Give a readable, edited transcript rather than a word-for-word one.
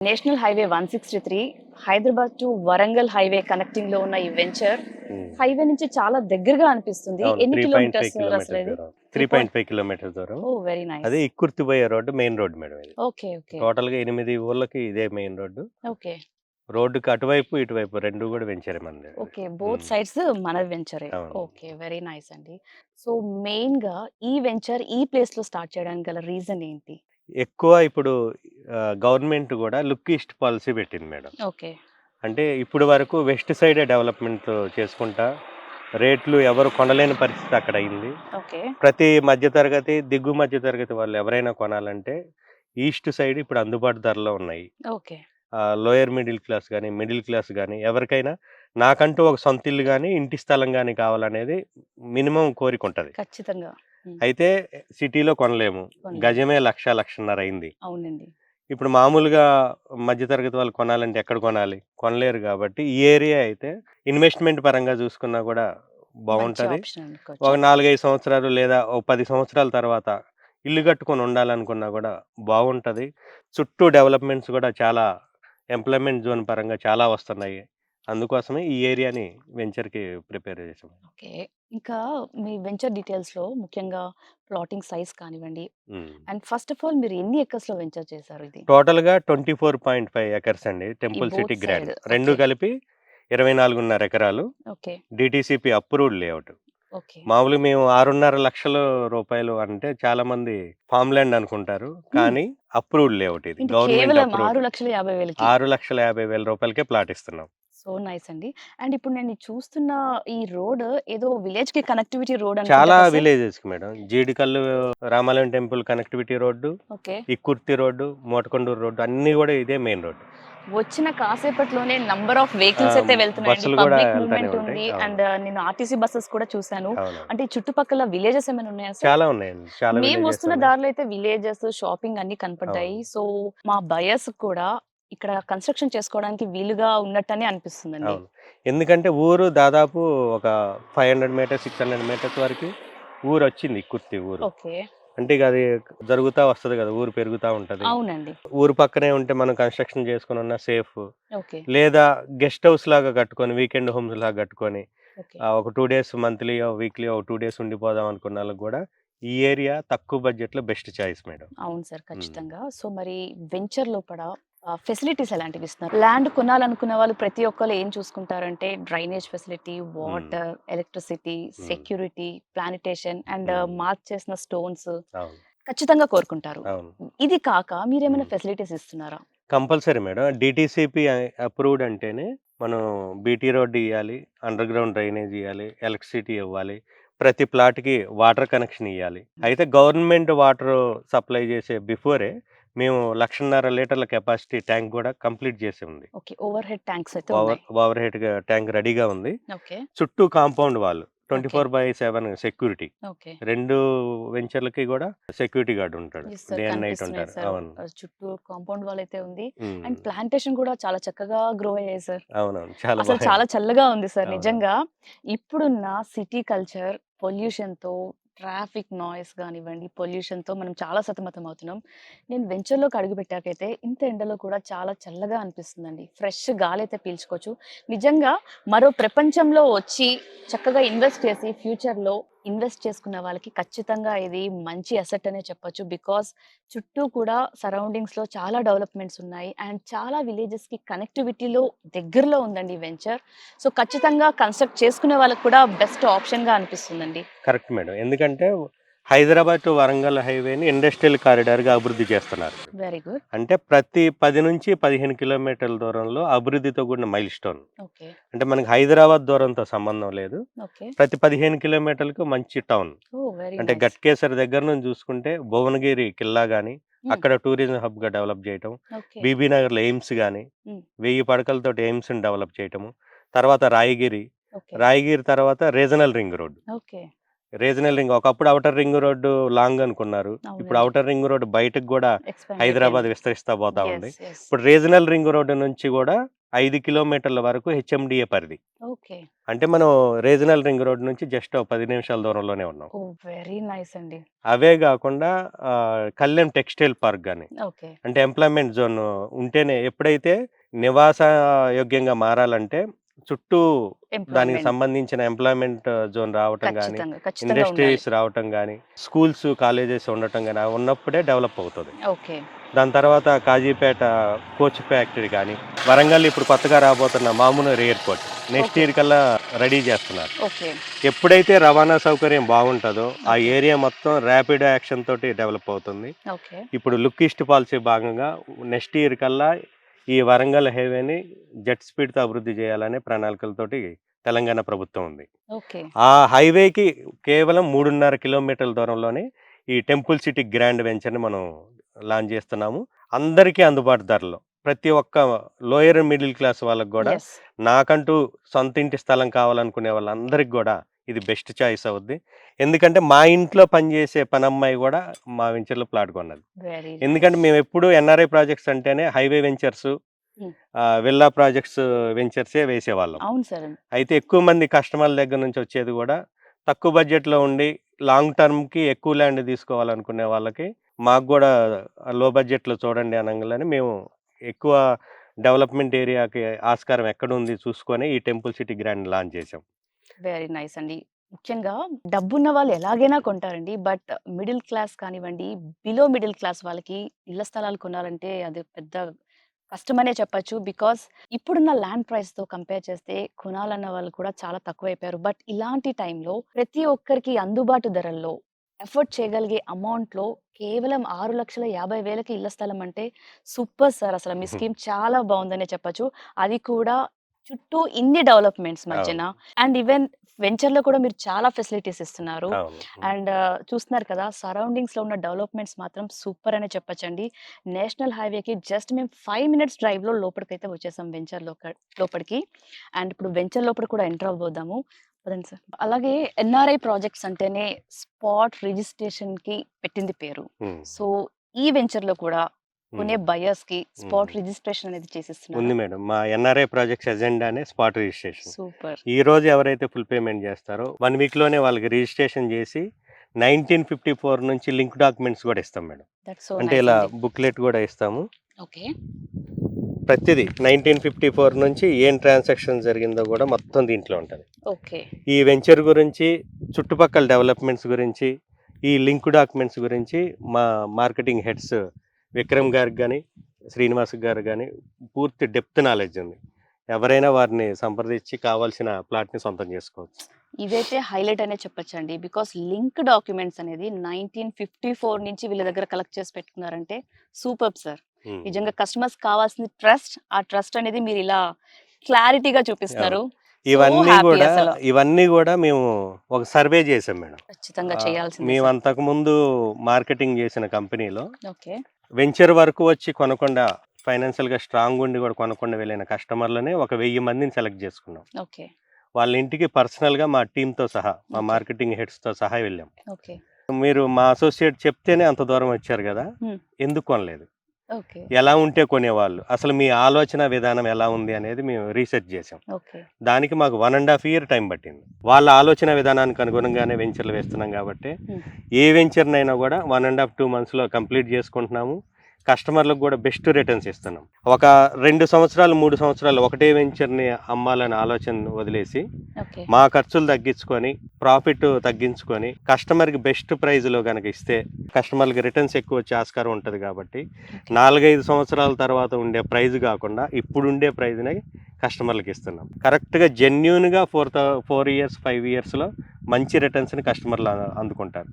National highway 163 Hyderabad to Warangal highway connecting లో ఉన్న ఈ వెంచర్ హ్మ్. హైవే నుంచి చాలా దగ్గరగా అనిపిస్తుంది. అవును. ఎన్ని 3.5 కిలోమీటర్స్ సార్ అసలు కిలోమీటర్స్ ఇది? దూరం. 3 కిలోమీటర్స్ దూరం. ఓ వెరీ నైస్. అది ఇక్కుర్తిబోయే రోడ్డు మెయిన్ రోడ్ మేడం ఇది. ఓకే ఓకే టోటల్‌గా 8 ఊర్లకి ఇదే మెయిన్ రోడ్డు. ఓకే రోడ్డుకి అటువైపు, ఇటువైపు 2 గూడా వెంచరే మనది. ఓకే బోత్ హ్మ్. సైడ్స్ మన వెంచరే. అవును. ఓకే వెరీ నైస్ అండి. సో మెయిన్ గా ఈ వెంచర్ ఈ ప్లేస్ లో స్టార్ట్ చేయడానికి గల రీజన్ ఏంటి? ఎక్కువ ఇప్పుడు గవర్నమెంట్ గూడా లుక్ ఈస్ట్ పాలిసీ పెట్టింది మేడం. ఓకే అంటే ఇప్పుడు వరకు వెస్ట్ సైడే డెవలప్‌మెంట్ చేసుకుంటా, రేట్లు ఎవరు కొనలేని పరిస్థితి అక్కడ అయింది. ఓకే ప్రతి మధ్య తరగతి, దిగువ మధ్య తరగతి వాళ్ళు ఎవరైనా కొనాలంటే ఈస్ట్ సైడ్ ఇప్పుడు అందుబాటు ధరలో ఉన్నాయి. ఓకే లోయర్ మిడిల్ క్లాస్ గాని, మిడిల్ క్లాస్ గాని ఎవరికైనా నాకంటూ ఒక సొంత ఇల్లు గాని, ఇంటి స్థలం గాని కావాలనేది మినిమమ్ కోరికుంటది. ఖచ్చితంగా. ఉమ్, అయితే సిటీలో కొనలేము. కొనలేము. గజమే 1,00,000, 1,50,000 అయింది. అవునండి. ఇప్పుడు మామూలుగా మధ్య తరగతి వాళ్ళు కొనాలంటే ఎక్కడ కొనాలి? కొనలేరు గాబట్టి ఈ ఏరియా అయితే ఇన్వెస్ట్‌మెంట్ పరంగా జూసుకున్నా గూడా మంచి బావుంటది. ఆప్షన్ ఒక అనుకోవచ్చు. 4, 5 సంవత్సరాలు లేదా ఓ 10 సంవత్సరాల తర్వాత ఇల్లు కట్టుకొని ఉండాలనుకున్నా గూడా బాగుంటది. చుట్టూ డెవలప్‌మెంట్స్ గూడా చాలా ఎంప్లాయ్‌మెంట్ జోన్ పరంగా చాలా వస్తున్నాయి. అందుకోసమే ఈ ఏరియాని వెంచర్‌కి ప్రిపేర్ చేసాం. ఓకే. ఇంకా మీ వెంచర్ డీటెయిల్స్‌లో ముఖ్యంగా ప్లాటింగ్ సైజ్ కానివ్వండి, హ్మ్. అండ్ ఫస్ట్ ఆఫ్ ఆల్ మీరు ఎన్ని ఎకర్స్‌లో వెంచర్ చేశారు ఇది? టోటల్‌గా 24.5 ఎకర్స్ అండి. ఈ temple city both side. Grand. 2 okay. కలిపి 24.5 ఎకరాలు. Okay. DTCP approved layout. Okay. మామూలుగా మేము 6.5 లక్షల రూపాయలు అంటే చాలామంది ఫార్మ్ ల్యాండ్ అనుకుంటారు. హ్మ్. కానీ అప్రూవ్డ్ లేఅవుట్ ఇది. ఏంటి గవర్నమెంట్ కేవలం అప్రూవ్డ్. 6,50,000కి. 6,50,000 రూపాయలకే ప్లాట్ ఇస్తున్నాం. సో నైస్ అండి. అండ్ ఇప్పుడు నేను చూస్తున్న ఈ రోడ్ ఏదో విలేజ్‌కి కనెక్టివిటీ రోడ్ అనుకుంటా చాలా కదా sir? విలేజెస్‌కి madam. Jeedikallu Ramalayam temple connectivity road, okay. Ikkurthi road, Motakondur road అన్నీ గూడా ఇదే మెయిన్ రోడ్. వచ్చిన కాసేపట్లోనే నంబర్ ఆఫ్ ఆ! వెహికల్స్ అయితే వెళ్తున్నాయండి. బస్సులు గూడా పబ్లిక్ ఎళ్తానే మూవ్‌మెంట్ ఉంటాయి. ఉంది. అవును. అండ్ నేను ఆర్టీసీ బసెస్ కూడా చూసాను. అవునవును. అంటే ఈ చుట్టుపక్కల విలేజెస్ ఏమైనా ఉన్నాయా సార్? చాలా ఉన్నాయండి. చాలా మేము విలేజెస్ వస్తున్న ఉన్నాయి. దారిలో అయితే విలేజెస్, షాపింగ్ అన్నీ కనపడ్డాయి. అవును. సో, మా బయర్స్ కూడా ఇక్కడ కన్‌స్ట్రక్షన్ చేసుకోవడానికి వీలుగా ఉన్నట్టనే అనిపిస్తుందండి. అవును. ఎందుకంటే ఊరు దాదాపు ఒక 500 మీటర్స్, 600 మీటర్స్ వరకి ఊరొచ్చింది కుర్తి ఊరు. ఓకే. అంటే ఇక అది జరుగుతా వస్తది గదా! ఊరు పెరుగుతా ఉంటది. అవునండి. ఊరు పక్కనే ఉంటే మనం కన్‌స్ట్రక్షన్ చేసుకొనున్న సేఫ్. ఓకే. లేదా గెస్ట్ హౌస్ లాగా కట్టుకొని, వీకెండ్ హోమ్స్ లాగా కట్టుకొని ఓకే. ఒక 2 డేస్ మంత్లీయో, వీక్లీయో ఒక 2 డేస్ ఉండిపోదాం అనుకున్నోళ్ళకి గూడా ఈ ఏరియా తక్కువ బడ్జెట్‌లో బెస్ట్ చాయిస్ మేడం. అవును సార్. హ్మ్. ఖచ్చితంగా. సో, మరి వెంచర్ లోపల ఫెసిలిటీస్ ఎలాంటివి ఇస్తున్నారు? ల్యాండ్ కొనాలనుకునే వాళ్ళు ప్రతి ఒక్కళ్ళు ఏం చూసుకుంటారంటే డ్రైనేజ్ ఫెసిలిటీ, హ్మ్. వాటర్, ఎలక్ట్రిసిటీ, హ్మ్. సెక్యూరిటీ, ప్లానిటేషన్ అండ్ హ్మ్. మార్క్ చేసిన స్టోన్స్ అవును. ఖచ్చితంగా కోరుకుంటారు. అవును. ఇది కాక మీరేమైనా హ్మ్. ఫెసిలిటీస్ ఇస్తున్నారా? Compulsory madam. డీటీసీపీ అప్రూవ్డ్ అంటేనే మనం బీటీ రోడ్ ఇయ్యాలి, అండర్‌గ్రౌండ్ డ్రైనేజ్ ఇయ్యాలి, ఎలక్ట్రిసిటీ ఇవ్వాలి. ప్రతి ప్లాట్‌కి వాటర్ కనెక్షన్ ఇయ్యాలి. అయితే గవర్నమెంట్ వాటర్ సప్లై చేసే బిఫోరే మేము 1,50,000 లీటర్ల కెపాసిటీ ట్యాంక్ గూడా కంప్లీట్ చేసి ఉంది. ఓకే. ఓవర్ హెడ్ ట్యాంక్స్ అయితే ఓవర్ ఉన్నాయి. ఓవర్ హెడ్‌గా ట్యాంక్ రెడీగా ఉంది. ఓకే. చుట్టూ compound wall okay. 24/7 security. Okay. 2 వెంచర్‌లకి గూడా సెక్యూరిటీ గార్డ్ ఉంటాడు. Yes sir. Day and night కనిపిస్తున్నాయి ఉంటారు. సార్. అవును. చుట్టూ కాంపౌండ్ వాల్ అయితే ఉంది. హ్మ్. అండ్ ప్లాంటేషన్ కూడా చాలా చక్కగా గ్రో అయ్యాయి సార్. అవునవును. చాలా అసలు బాగా. చాలా చల్లగా ఉంది సార్ అవునవును. నిజంగా. ఇప్పుడున్న సిటీ కల్చర్, పొల్యూషన్‌తో, ట్రాఫిక్ నాయిస్ గానివ్వండి, పొల్యూషన్‌తో మనం చాలా సతమతమవుతున్నాం. నేను వెంచర్‌లోకి అడుగుపెట్టాకైతే ఇంత ఎండలో కూడా చాలా చల్లగా అనిపిస్తుందండి. ఫ్రెష్ గాలైతే పీల్చుకోవచ్చు. నిజంగా మరో ప్రపంచంలో వచ్చి చక్కగా ఇన్వెస్ట్ చేసి ఫ్యూచర్‌లో ఇన్వెస్ట్ చేసుకున్న వాళ్ళకి ఖచ్చితంగా ఇది మంచి అసెట్ అనే చెప్పొచ్చు. బికాజ్ చుట్టూ కూడా సరౌండింగ్స్‌లో చాలా డెవలప్‌మెంట్స్ ఉన్నాయి. అండ్ చాలా విలేజెస్‌కి కనెక్టివిటీలో దగ్గరలో ఉందండి ఈ వెంచర్. సో, ఖచ్చితంగా కన్‌స్ట్రక్ట్ చేసుకునే వాళ్ళకి కూడా బెస్ట్ ఆప్షన్‌గా అనిపిస్తుందండి. Correct madam. ఎందుకంటే హైదరాబాద్ టు వరంగల్ హైవేని ఇండస్ట్రియల్ కారిడార్‌గా అభివృద్ధి చేస్తున్నారు. Very good. అంటే ప్రతి 10-15 కిలోమీటర్ల దూరంలో అభివృద్ధితో కూడిన మైల్‌స్టోన్. ఓకే. అంటే మనకి హైదరాబాద్ దూరంతో సంబంధం లేదు. ఓకే. ప్రతి 15 కిలోమీటర్లకు మంచి టౌన్. ఓహ్! వెరీ అంటే నైస్. గట్కేసర్ దగ్గర నుంచి చూసుకుంటే భువనగిరి ఖిల్లా గాని, హ్మ్. అక్కడ టూరిజం హబ్‌గా డెవలప్ చేయటం. ఓకే. బీబీ నగర్‌లో ఎయిమ్స్ గాని, హ్మ్. 1000 పడకలతోటి ఎయిమ్స్‌ని డెవలప్ చేయటము. తర్వాత రాయగిరి, ఓకే. రాయగిరి తర్వాత regional ring road. Okay. Regional ring ఒకప్పుడు ఔటర్ రింగ్ రోడ్డు లాంగ్ అనుకున్నారు. ఇప్పుడు అవునండి. ఔటర్ రింగ్ రోడ్ బయటకి గూడా ఎక్స్‌పాండ్ హైదరాబాద్ అయిపోయింది. విస్తరిస్తా పోతా ఉంది. యెస్. యెస్. ఇప్పుడు రీజనల్ రింగ్ రోడ్ నుంచి గూడా 5 కిలోమీటర్ల వరకు హెచ్ఎండిఏ పరిధి. ఓకే. అంటే మనం రీజనల్ రింగ్ రోడ్ నుంచి జస్ట్ ఓ 10 నిమిషాల దూరంలోనే ఉన్నాం. ఓహ్! వెరీ నైస్ అండి. అవే గాకుండా కళ్యాణ్ టెక్స్‌టైల్ పార్క్ గాని, ఓకే. అంటే ఎంప్లాయ్‌మెంట్ జోన్ ఉంటేనే ఎప్పుడైతే నివాస యోగ్యంగా మారాలంటే చుట్టూ దానికి ఎంప్లాయ్‌మెంట్ సంబంధించిన ఎంప్లాయ్‌మెంట్ జోన్ రావటం గాని, ఖచ్చితంగా ఉండాలి. ఇండస్ట్రీస్ రావటం గాని, స్కూల్స్, కాలేజెస్ ఉండటం గాని అవి ఉన్నప్పుడే డెవలప్ అవుతది. ఓకే. దాని తర్వాత కాజీపేట కోచ్ ఫ్యాక్టరీ గాని, వరంగల్ ఇప్పుడు కొత్తగా రాబోతున్న Mamnoor airport next okay. Year కల్లా రెడీ చేస్తున్నారు. ఓకే. ఎప్పుడైతే రవాణా సౌకర్యం బాగుంటదో ఆ ఓకే. ఏరియా మొత్తం ర్యాపిడ్ యాక్షన్ తోటి డెవలప్ అవుతుంది. ఓకే. ఇప్పుడు లుక్ ఈస్ట్ పాలసీ భాగంగా నెక్స్ట్ ఇయర్ కల్లా ఈ వరంగల్ హైవేని జెట్ స్పీడ్‌తో అభివృద్ధి చేయాలనే ప్రణాళికలతోటి తెలంగాణ ప్రభుత్వం ఉంది. ఓకే. ఆ హైవేకి కేవలం 3.5 కిలోమీటర్ల దూరంలోనే ఈ టెంపుల్ సిటీ గ్రాండ్ వెంచర్‌ని మనం లాంచ్ చేస్తున్నాము. అందరికీ అందుబాటు ధరలో. ప్రతి ఒక్క లోయర్ మిడిల్ క్లాస్ వాళ్ళకి గూడా, యెస్. నాకంటూ సొంత ఇంటి స్థలం కావాలనుకునే వాళ్ళందరికి గూడా ఇది బెస్ట్ చాయిస్ అవుద్ది. ఎందుకంటే మా ఇంట్లో పనిచేసే పనమ్మాయి గూడా మా వెంచర్‌లో ప్లాట్ కొన్నది. వెరీ ఎందుకంటే నైస్. మేమెప్పుడు ఎన్ఆర్ఐ ప్రాజెక్ట్స్ అంటేనే highway ventures, hmm. Villa projects వెంచర్సే వేసేవాళ్ళం. అవును సార్. అయితే ఎక్కువ మంది కస్టమర్ల దగ్గర నుంచి వచ్చేది గూడా తక్కువ బడ్జెట్‌లో ఉండి లాంగ్ టర్మ్‌కి ఎక్కువ ల్యాండ్ తీసుకోవాలనుకునే వాళ్ళకి, మాకు గూడా లో బడ్జెట్‌లో చూడండి అనంగానే మేము ఎక్కువ డెవలప్‌మెంట్ ఏరియాకి ఆస్కారం ఎక్కడుంది చూసుకొని ఈ టెంపుల్ సిటీ గ్రాండ్ లాంచ్ చేసాం. వెరీ నైస్ అండి. ముఖ్యంగా డబ్బున్న వాళ్ళు ఎలాగైనా కొంటారండి. బట్ మిడిల్ క్లాస్ కానివ్వండి, బిలో మిడిల్ క్లాస్ వాళ్ళకి ఇళ్ల స్థలాలు కొనాలంటే అది పెద్ద కష్టమనే చెప్పొచ్చు. బికాజ్ ఇప్పుడున్న ల్యాండ్ ప్రైస్‌తో కంపేర్ చేస్తే కొనాలన్న వాళ్ళు కూడా చాలా తక్కువైపోయారు. బట్ ఇలాంటి టైంలో ప్రతి ఒక్కరికి అందుబాటు ధరల్లో అఫోర్డ్ చేయగలిగే అమౌంట్‌లో కేవలం 6,50,000కి ఇళ్ల స్థలం అంటే సూపర్ సార్. అసలు మీ స్కీమ్ చాలా బావుందనే చెప్పొచ్చు. అది కూడా చుట్టూ ఇన్ని డెవలప్‌మెంట్స్ మధ్యన. అవును. అండ్ ఈవెన్ వెంచర్‌లో కూడా మీరు చాలా ఫెసిలిటీస్ ఇస్తున్నారు. అవును. హ్మ్. అండ్ చూస్తున్నారు కదా! సరౌండింగ్స్‌లో ఉన్న డెవలప్‌మెంట్స్ మాత్రం సూపర్ అనే చెప్పొచ్చండి. నేషనల్ హైవేకి జస్ట్ మేము 5 మినిట్స్ డ్రైవ్‌లో లోపలికైతే వచ్చేసాం లోపలికి. అండ్ ఇప్పుడు వెంచర్ లోపల కూడా ఎంటర్ అవ్వబోదాము. పదండి సార్. అలాగే ఎన్ఆర్ఐ ప్రాజెక్ట్స్ అంటేనే స్పాట్ రిజిస్ట్రేషన్‌కి పెట్టింది పేరు. హ్మ్. సో, ఈ వెంచర్‌లో కూడా హ్మ్. కొనే బయర్స్‌కి హ్మ్. స్పాట్ రిజిస్ట్రేషన్ అనేది చేసిస్తున్నారా? ఉంది మేడం. మా ఎన్ఆర్ఐ ప్రాజెక్ట్స్ ఎజెండానే స్పాట్ రిజిస్ట్రేషన్. సూపర్. ఈరోజు ఎవరైతే ఫుల్ పేమెంట్ చేస్తారో 1 వీక్‌లోనే వాళ్ళకి రిజిస్ట్రేషన్ చేసి 1954 నుంచి లింక్ డాక్యుమెంట్స్ గూడా ఇస్తాం మేడం. దట్స్ సో అంటే నైస్ ఇలా అండి. బుక్‌లెట్ గూడా ఇస్తాము. ఓకే. ప్రతిదీ 1954 నుంచి ఏం ట్రాన్సాక్షన్ జరిగిందో గూడా మొత్తం దీంట్లో ఉంటది. ఓకే. ఈ వెంచర్ గురించి, చుట్టుపక్కల డెవలప్‌మెంట్స్ గురించి, ఈ లింక్ డాక్యుమెంట్స్ గురించి మా మార్కెటింగ్ హెడ్స్ విక్రమ్ గారికి గాని, శ్రీనివాస్ గారికి గాని పూర్తి డెప్త్ నాలెడ్జ్ ఉంది. ఎవరైనా వారిని సంప్రదించి కావాల్సిన ప్లాట్‌ని సొంతం చేసుకోవచ్చు. ఇదైతే హైలైట్ అనే చెప్పొచ్చండి. బికాస్ లింక్ డాక్యుమెంట్స్ అనేది 1954 నుంచి వీళ్ళ దగ్గర కలెక్ట్ చేసి పెట్టుకున్నారంటే సూపర్బ్ సార్. హ్మ్. నిజంగా కస్టమర్స్‌కి కావాల్సింది ట్రస్ట్. ఆ ట్రస్ట్ అనేది మీరిలా క్లారిటీగా చూపిస్తున్నారు. అవును. సో హ్యాపీ అసల. ఇవన్నీ గూడా మేము ఒక సర్వే చేసాం మేడం. ఖచ్చితంగా చేయాల్సిందే మేము సార్. అంతకుముందు మార్కెటింగ్ చేసిన కంపెనీలో ఓకే. వెంచర్ వరకు వచ్చి కొనకుండా ఫైనాన్షియల్‌గా స్ట్రాంగ్ ఉండి గూడా కొనకుండా వెళ్ళిన కస్టమర్‌లనే ఒక 1000 మందిని సెలెక్ట్ చేసుకున్నాం. ఓకే. వాళ్ళ ఇంటికి పర్సనల్‌గా మా టీమ్‌తో సహా, మా ఓకే. మార్కెటింగ్ హెడ్స్‌తో సహా వెళ్ళాం. ఓకే. మీరు మా అసోసియేట్ చెప్తేనే అంత దూరం వచ్చారు గదా! హ్మ్. ఎందుకు కొనలేదు? ఓకే. ఎలా ఉంటే కొనేవాళ్ళు? అసలు మీ ఆలోచన విధానం ఎలా ఉంది అనేది మేము రీసెర్చ్ చేసాం. ఓకే. దానికి మాకు 1 ½ ఇయర్ టైం పట్టింది. వాళ్ళ ఆలోచన విధానానికి అనుగుణంగానే వెంచర్‌లు వేస్తున్నాం గాబట్టి, హ్మ్. ఏ వెంచర్‌నైనా గూడా 1 ½ 2 మంత్స్‌లో కంప్లీట్ చేసుకుంటున్నాము. కస్టమర్‌లకు గూడా బెస్ట్ రిటర్న్స్ ఇస్తున్నాం. ఒక 2 సంవత్సరాలు, 3 సంవత్సరాలు ఒకటే వెంచర్‌ని అమ్మాలనే ఆలోచన వదిలేసి, ఓకే. మా ఖర్చులు తగ్గించుకొని, ప్రాఫిట్ తగ్గించుకొని, కస్టమర్‌కి బెస్ట్ ప్రైస్‌లో గనక ఇస్తే, కస్టమర్‌లకి రిటర్న్స్ ఎక్కువ వచ్చే ఆస్కారం ఉంటది గాబట్టి, ఓకే. 4, 5 సంవత్సరాల తర్వాత ఉండే ప్రైస్ గాకుండా, ఇప్పుడుండే ప్రైస్‌నే కస్టమర్‌లకి ఇస్తున్నాం. కరెక్ట్‌గా జెన్యూన్‌గా 4 ఇయర్స్, 5 ఇయర్స్‌లో మంచి రిటర్న్స్‌ని కస్టమర్‌లు అందుకుంటారు.